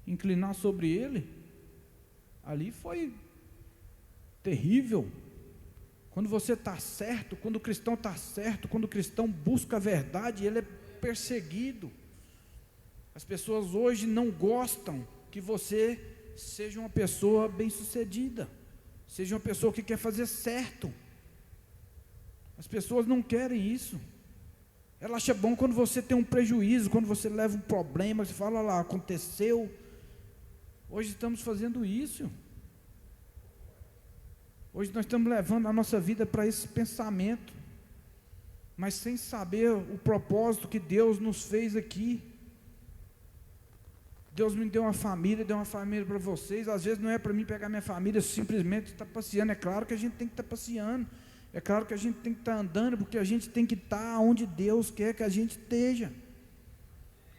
inclinar sobre ele. Ali foi terrível. Quando você está certo, quando o cristão está certo, quando o cristão busca a verdade, ele é perseguido. As pessoas hoje não gostam que você seja uma pessoa bem-sucedida, seja uma pessoa que quer fazer certo. As pessoas não querem isso. Ela acha bom quando você tem um prejuízo, quando você leva um problema, você fala lá, aconteceu. Hoje estamos fazendo isso. Hoje nós estamos levando a nossa vida para esse pensamento, mas sem saber o propósito que Deus nos fez aqui. Deus me deu uma família para vocês. Às vezes não é para mim pegar minha família, simplesmente estar passeando. É claro que a gente tem que estar passeando. É claro que a gente tem que estar andando, porque a gente tem que estar onde Deus quer que a gente esteja.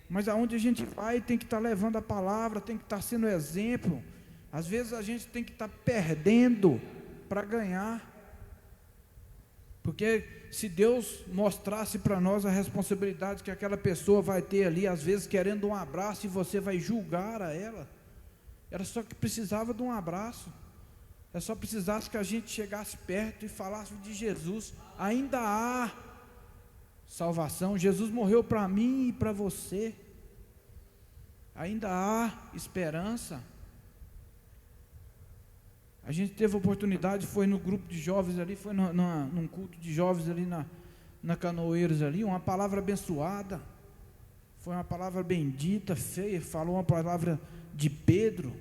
Mas aonde a gente vai, tem que estar levando a palavra, tem que estar sendo exemplo. Às vezes a gente tem que estar perdendo para ganhar. Porque se Deus mostrasse para nós a responsabilidade que aquela pessoa vai ter ali, às vezes querendo um abraço, e você vai julgar a ela, era só que precisava de um abraço. É só precisasse que a gente chegasse perto e falasse de Jesus. Ainda há salvação. Jesus morreu para mim e para você. Ainda há esperança. A gente teve a oportunidade, foi no grupo de jovens ali, foi num culto de jovens ali na Canoeiros ali, uma palavra abençoada. Foi uma palavra bendita, feia, falou uma palavra de Pedro.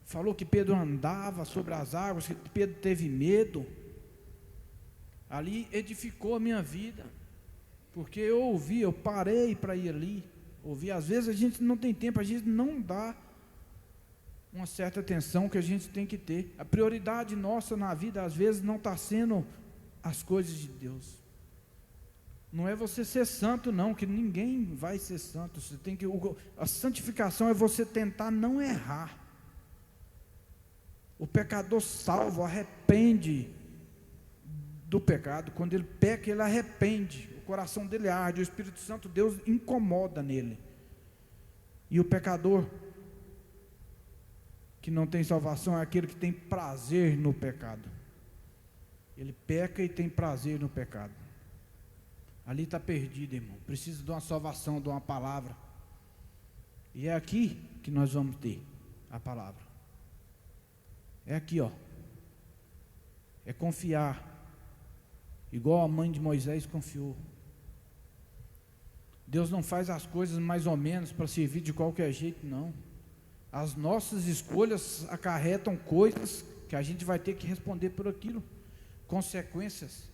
Falou que Pedro andava sobre as águas, que Pedro teve medo. Ali edificou a minha vida, porque eu ouvi, eu parei para ir ali, ouvi. Às vezes a gente não tem tempo, a gente não dá uma certa atenção que a gente tem que ter. A prioridade nossa na vida, às vezes, não está sendo as coisas de Deus. Não é você ser santo, não, que ninguém vai ser santo. Você tem que, a santificação é você tentar não errar. O pecador salvo arrepende do pecado. Quando ele peca, ele arrepende. O coração dele arde. O Espírito Santo, Deus, incomoda nele. E o pecador que não tem salvação é aquele que tem prazer no pecado. Ele peca e tem prazer no pecado. Ali está perdido, irmão. Precisa de uma salvação, de uma palavra. E é aqui que nós vamos ter a palavra. É aqui, ó. É confiar. Igual a mãe de Moisés confiou. Deus não faz as coisas mais ou menos para servir de qualquer jeito, não. As nossas escolhas acarretam coisas que a gente vai ter que responder por aquilo. Consequências.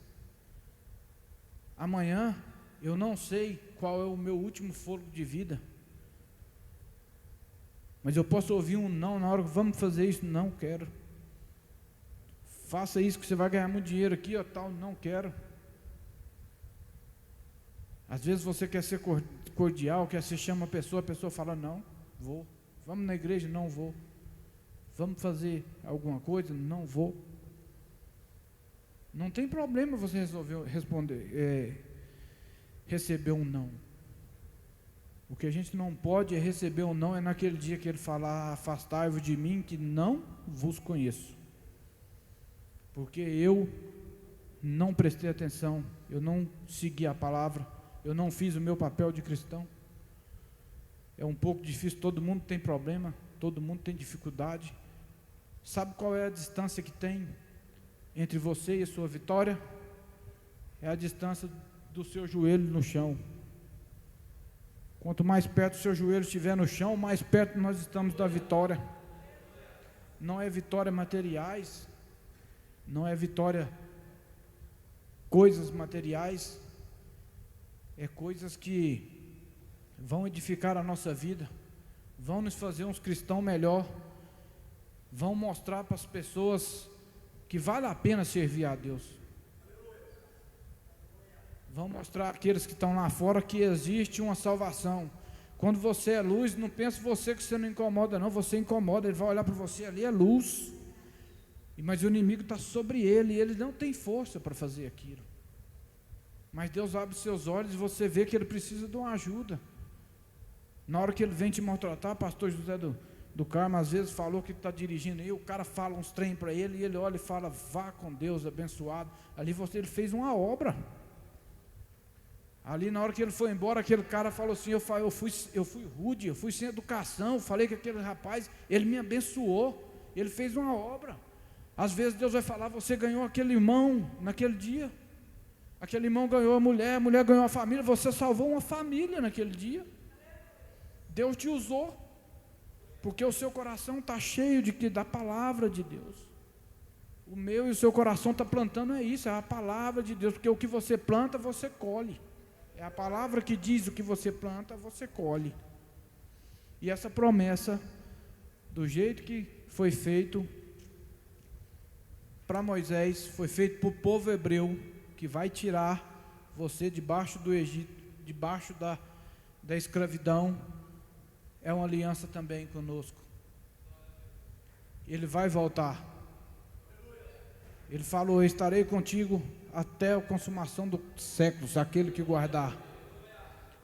Amanhã eu não sei qual é o meu último fôlego de vida, mas eu posso ouvir um não na hora que vamos fazer isso, não quero. Faça isso que você vai ganhar muito dinheiro aqui, ó, tal, não quero. Às vezes você quer ser cordial, quer ser chama a pessoa fala não, vou. Vamos na igreja, não vou. Vamos fazer alguma coisa, não vou. Não tem problema você receber um não. O que a gente não pode é receber um não, é naquele dia que ele falar, afastai-vos de mim, que não vos conheço. Porque eu não prestei atenção, eu não segui a palavra, eu não fiz o meu papel de cristão. É um pouco difícil, todo mundo tem problema, todo mundo tem dificuldade. Sabe qual é a distância que tem entre você e a sua vitória? É a distância do seu joelho no chão. Quanto mais perto o seu joelho estiver no chão, mais perto nós estamos da vitória. Não é vitória materiais, não é vitória coisas materiais, é coisas que vão edificar a nossa vida, vão nos fazer uns cristãos melhor, vão mostrar para as pessoas que vale a pena servir a Deus. Vão mostrar àqueles que estão lá fora que existe uma salvação. Quando você é luz, não pense você que você não incomoda, não, você incomoda, ele vai olhar para você, ali é luz, mas o inimigo está sobre ele, e ele não tem força para fazer aquilo. Mas Deus abre seus olhos e você vê que ele precisa de uma ajuda. Na hora que ele vem te maltratar, pastor José do Carmo, às vezes falou que está dirigindo aí, o cara fala uns trem para ele, e ele olha e fala, vá com Deus, abençoado. Ali ele fez uma obra. Ali na hora que ele foi embora, aquele cara falou assim, eu fui rude, eu fui sem educação, falei que aquele rapaz, ele me abençoou, ele fez uma obra. Às vezes Deus vai falar, você ganhou aquele irmão naquele dia, aquele irmão ganhou a mulher ganhou a família, você salvou uma família naquele dia. Deus te usou, porque o seu coração está cheio da palavra de Deus. O meu e o seu coração está plantando isso, é a palavra de Deus, porque o que você planta, você colhe. É a palavra que diz o que você planta, você colhe. E essa promessa, do jeito que foi feito para Moisés, foi feito para o povo hebreu, que vai tirar você debaixo do Egito, debaixo da escravidão, é uma aliança também conosco. Ele vai voltar. Ele falou, eu estarei contigo até a consumação dos séculos, aquele que guardar.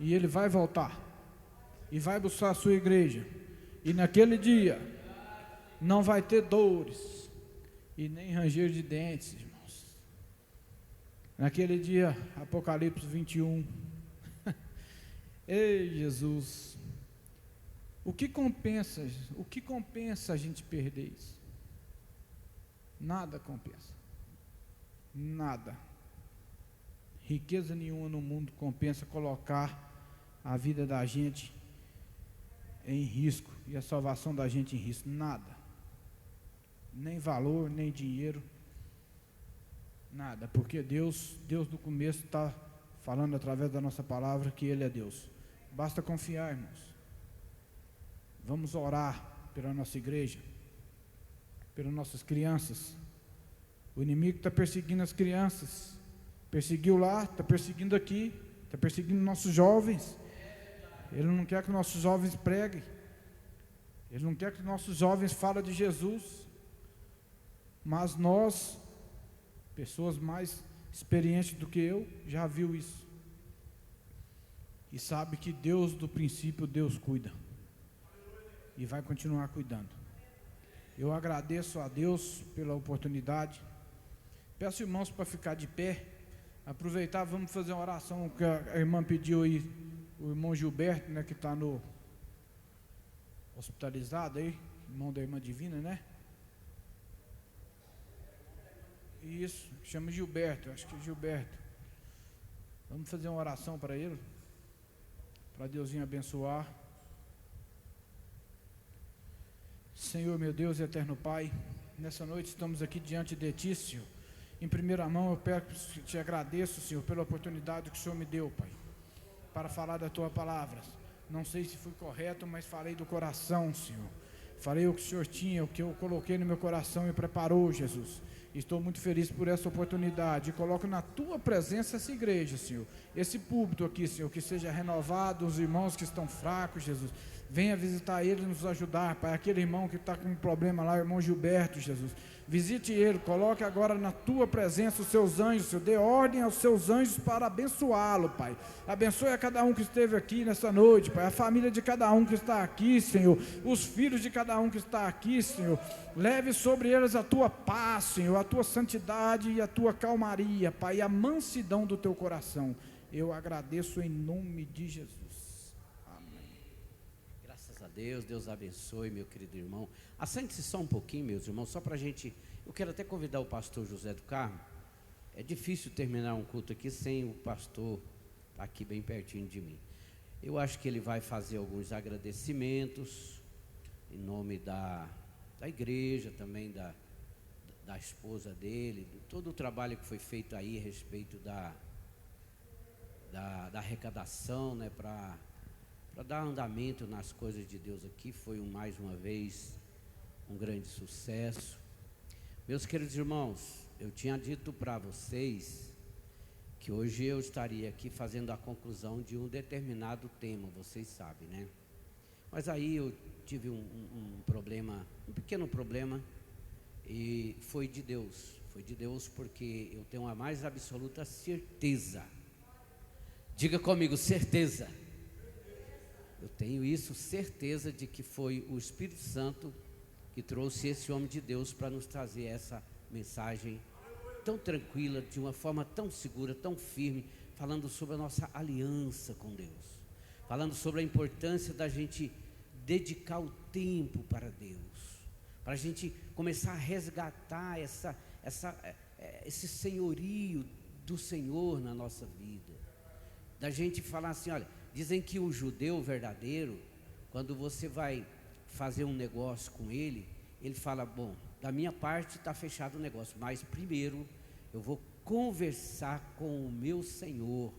E ele vai voltar. E vai buscar a sua igreja. E naquele dia, não vai ter dores, e nem ranger de dentes, irmãos. Naquele dia, Apocalipse 21. Ei, Jesus. O que compensa a gente perder isso? Nada compensa. Nada. Riqueza nenhuma no mundo compensa colocar a vida da gente em risco e a salvação da gente em risco. Nada. Nem valor, nem dinheiro. Nada. Porque Deus no começo está falando através da nossa palavra que Ele é Deus. Basta confiar, irmãos. Vamos orar pela nossa igreja, pelas nossas crianças. O inimigo está perseguindo as crianças, perseguiu lá, está perseguindo aqui, está perseguindo nossos jovens. Ele não quer que nossos jovens preguem, ele não quer que nossos jovens falem de Jesus. mas nós, pessoas mais experientes do que eu, já viu isso. E sabe que Deus, do princípio, Deus cuida. E vai continuar cuidando. Eu agradeço a Deus pela oportunidade. Peço irmãos para ficar de pé. Aproveitar, vamos fazer uma oração que a irmã pediu aí, o irmão Gilberto, né, que está no hospitalizado aí, irmão da irmã Divina, né? Isso, chama Gilberto, acho que é Gilberto. Vamos fazer uma oração para ele, para Deusinho abençoar. Senhor, meu Deus e eterno Pai, nessa noite estamos aqui diante de Ti, Senhor. Em primeira mão eu peço, te agradeço, Senhor, pela oportunidade que o Senhor me deu, Pai, para falar da Tua palavra. Não sei se fui correto, mas falei do coração, Senhor. Falei o que o Senhor tinha, o que eu coloquei no meu coração e preparou, Jesus. Estou muito feliz por essa oportunidade. E coloco na Tua presença essa igreja, Senhor. Esse púlpito aqui, Senhor, que seja renovado, os irmãos que estão fracos, Jesus. Venha visitar ele e nos ajudar, Pai. Aquele irmão que está com um problema lá, o irmão Gilberto, Jesus. Visite ele, coloque agora na Tua presença os Seus anjos, Senhor. Dê ordem aos Seus anjos para abençoá-lo, Pai. Abençoe a cada um que esteve aqui nessa noite, Pai. A família de cada um que está aqui, Senhor. Os filhos de cada um que está aqui, Senhor. Leve sobre eles a Tua paz, Senhor, a Tua santidade e a Tua calmaria, Pai, e a mansidão do Teu coração. Eu agradeço em nome de Jesus. Amém. Graças a Deus, Deus abençoe, meu querido irmão. Assente-se só um pouquinho, meus irmãos, só para a gente. Eu quero até convidar o pastor José do Carmo. É difícil terminar um culto aqui sem o pastor estar aqui bem pertinho de mim. Eu acho que ele vai fazer alguns agradecimentos em nome da igreja, também da esposa dele, de todo o trabalho que foi feito aí a respeito da arrecadação, né, para dar andamento nas coisas de Deus aqui. Foi mais uma vez um grande sucesso. Meus queridos irmãos, eu tinha dito para vocês que hoje eu estaria aqui fazendo a conclusão de um determinado tema, vocês sabem, né? Mas aí eu tive um problema, um pequeno problema, e foi de Deus porque eu tenho a mais absoluta certeza. Diga comigo, certeza. Eu tenho isso, certeza de que foi o Espírito Santo que trouxe esse homem de Deus para nos trazer essa mensagem tão tranquila, de uma forma tão segura, tão firme, falando sobre a nossa aliança com Deus, falando sobre a importância da gente dedicar o tempo para Deus, para a gente começar a resgatar esse senhorio do Senhor na nossa vida, da gente falar assim, olha, dizem que o judeu verdadeiro, quando você vai fazer um negócio com ele, ele fala, bom, da minha parte está fechado o negócio, mas primeiro eu vou conversar com o meu Senhor,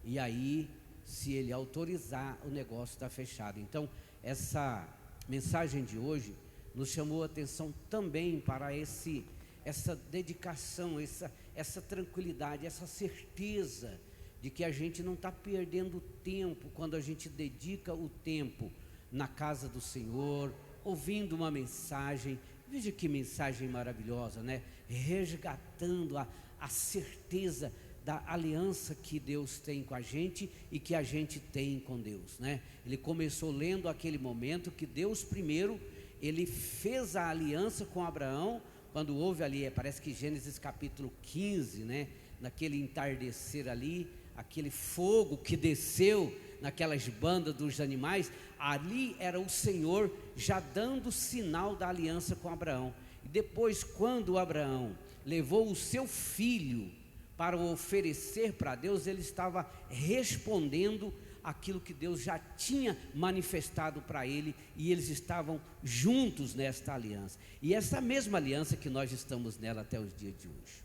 e aí, se ele autorizar, o negócio está fechado. Então, essa mensagem de hoje nos chamou a atenção também para essa dedicação, essa tranquilidade, essa certeza de que a gente não está perdendo tempo quando a gente dedica o tempo na casa do Senhor, ouvindo uma mensagem. Veja que mensagem maravilhosa, né? Resgatando a certeza da aliança que Deus tem com a gente e que a gente tem com Deus, né? Ele começou lendo aquele momento que Deus primeiro, ele fez a aliança com Abraão, quando houve ali, parece que Gênesis capítulo 15, né? Naquele entardecer ali, aquele fogo que desceu naquelas bandas dos animais, ali era o Senhor já dando sinal da aliança com Abraão. E depois, quando Abraão levou o seu filho para oferecer para Deus, ele estava respondendo aquilo que Deus já tinha manifestado para ele, e eles estavam juntos nesta aliança, e essa mesma aliança que nós estamos nela até os dias de hoje.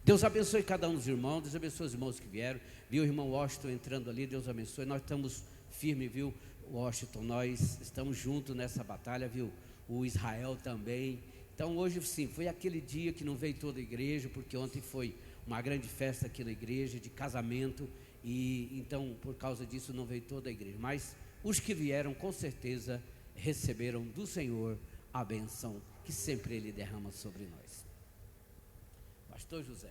Deus abençoe cada um dos irmãos, Deus abençoe os irmãos que vieram, viu o irmão Washington entrando ali, Deus abençoe, nós estamos firmes, viu, Washington, nós estamos juntos nessa batalha, viu, o Israel também. Então hoje sim, foi aquele dia que não veio toda a igreja, porque ontem foi uma grande festa aqui na igreja, de casamento, e então por causa disso não veio toda a igreja, mas os que vieram com certeza receberam do Senhor a bênção que sempre Ele derrama sobre nós. Pastor José.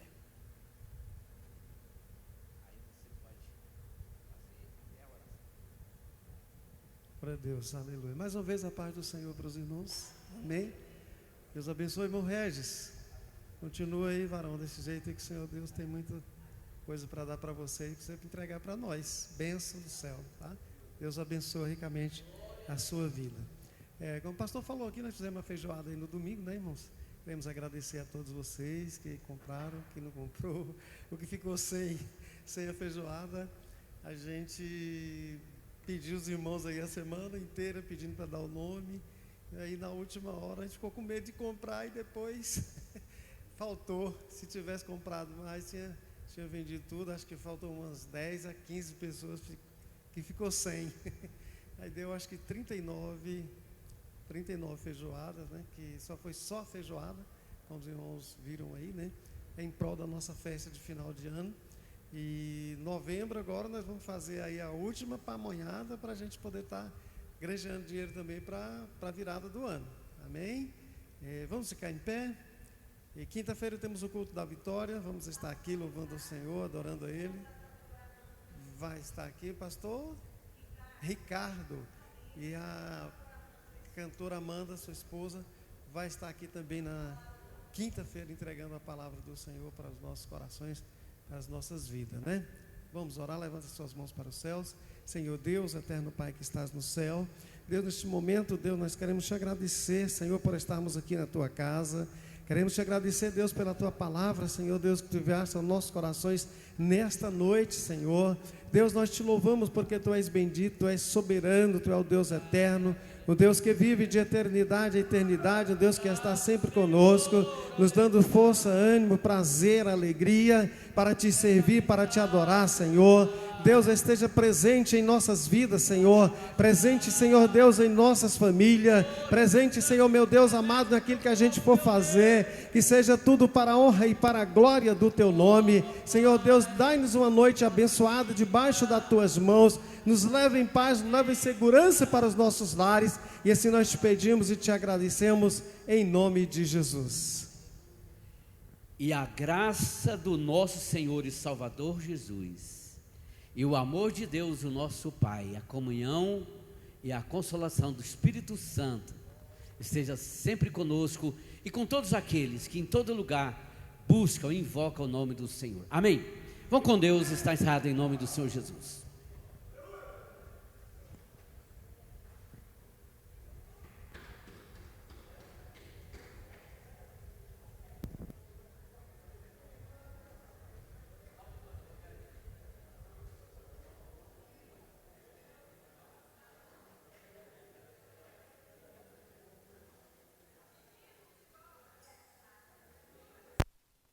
Glória a Deus, aleluia. Mais uma vez a paz do Senhor para os irmãos, amém. Deus abençoe, irmão Regis. Continua aí, varão, desse jeito aí que o Senhor Deus tem muita coisa para dar para você e precisa entregar para nós. Bênção do céu, tá? Deus abençoe ricamente a sua vida. Como o pastor falou aqui, nós fizemos uma feijoada aí no domingo, né, irmãos? Queremos agradecer a todos vocês que compraram, que não comprou, o que ficou sem a feijoada. A gente pediu os irmãos aí a semana inteira pedindo para dar o nome. E aí na última hora a gente ficou com medo de comprar e depois faltou. Se tivesse comprado mais, tinha vendido tudo. Acho que faltou umas 10 a 15 pessoas que ficou sem. Aí deu acho que 39 feijoadas, né? Que foi só feijoada, como os irmãos viram aí, né? Em prol da nossa festa de final de ano. E novembro agora nós vamos fazer aí a última pamonhada para a gente poder estar granjeando dinheiro também para a virada do ano. Amém? Vamos ficar em pé. E quinta-feira temos o culto da vitória. Vamos estar aqui louvando o Senhor, adorando a Ele. Vai estar aqui o pastor Ricardo e a cantora Amanda, sua esposa, vai estar aqui também na quinta-feira entregando a palavra do Senhor para os nossos corações, para as nossas vidas, né? Vamos orar, levanta as suas mãos para os céus. Senhor Deus, eterno Pai que estás no céu, Deus, neste momento, Deus, nós queremos te agradecer, Senhor, por estarmos aqui na tua casa. Queremos te agradecer, Deus, pela tua palavra, Senhor Deus, que tu enviaste aos nossos corações nesta noite, Senhor. Deus, nós te louvamos porque tu és bendito, tu és soberano, tu és o Deus eterno, o Deus que vive de eternidade a eternidade, o Deus que está sempre conosco, nos dando força, ânimo, prazer, alegria para te servir, para te adorar, Senhor. Deus, esteja presente em nossas vidas, Senhor, presente, Senhor Deus, em nossas famílias, presente, Senhor meu Deus amado, naquilo que a gente for fazer, que seja tudo para a honra e para a glória do teu nome. Senhor Deus, dai-nos uma noite abençoada debaixo das tuas mãos, nos leve em paz, nos leve em segurança para os nossos lares, e assim nós te pedimos e te agradecemos em nome de Jesus. E a graça do nosso Senhor e Salvador Jesus, e o amor de Deus, o nosso Pai, a comunhão e a consolação do Espírito Santo, esteja sempre conosco e com todos aqueles que em todo lugar buscam e invocam o nome do Senhor. Amém. Vão com Deus, está encerrado em nome do Senhor Jesus.